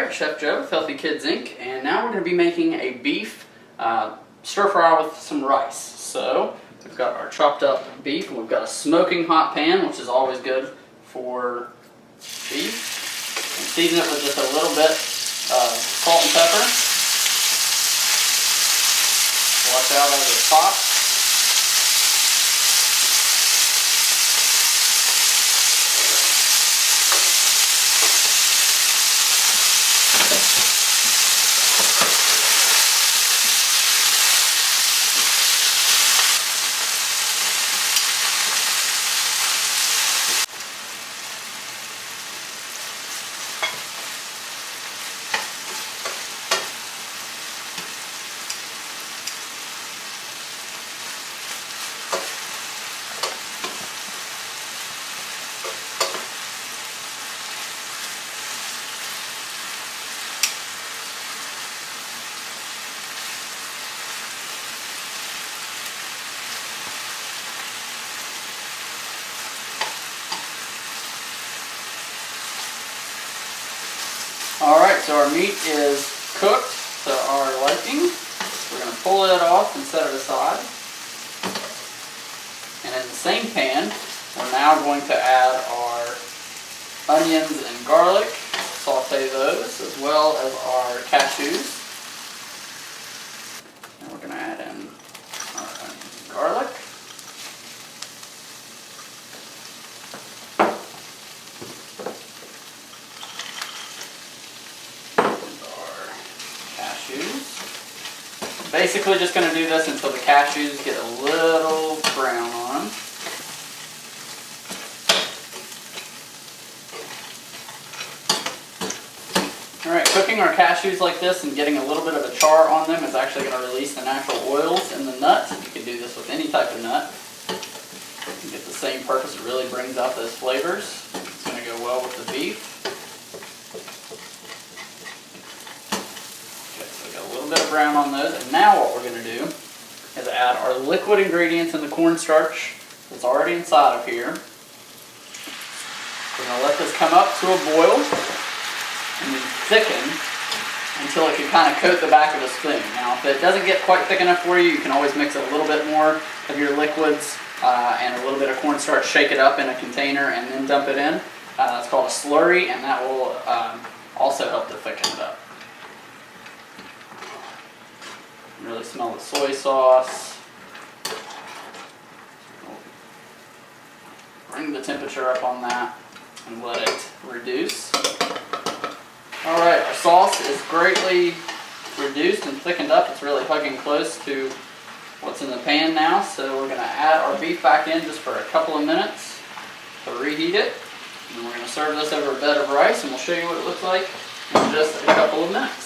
Alright, Chef Joe with Healthy Kids Inc. And now we're going to be making a beef stir fry with some rice. So we've got our chopped up beef, and we've got a smoking hot pan, which is always good for beef. And season it with just a little bit of salt and pepper. Watch out as it pops. Alright, so our meat is cooked to our liking. We're going to pull it off and set it aside. And in the same pan, we're now going to add our onions and garlic, saute those, as well as our cashews. And we're going to add in our onions and garlic. Basically just going to do this until the cashews get a little brown on them. Alright, cooking our cashews like this and getting a little bit of a char on them is actually going to release the natural oils in the nut. You can do this with any type of nut. You get the same purpose, it really brings out those flavors. It's going to go well with the beef. Brown on those, and now what we're going to do is add our liquid ingredients in the cornstarch that's already inside of here. We're going to let this come up to a boil and then thicken until it can kind of coat the back of the spoon. Now if it doesn't get quite thick enough for you, you can always mix a little bit more of your liquids and a little bit of cornstarch, shake it up in a container and then dump it in. That's called a slurry, and that will also help to thicken it up. Really smell the soy sauce. Bring the temperature up on that and let it reduce. Alright, our sauce is greatly reduced and thickened up. It's really hugging close to what's in the pan now. So we're going to add our beef back in just for a couple of minutes to reheat it. And we're going to serve this over a bed of rice, and we'll show you what it looks like in just a couple of minutes.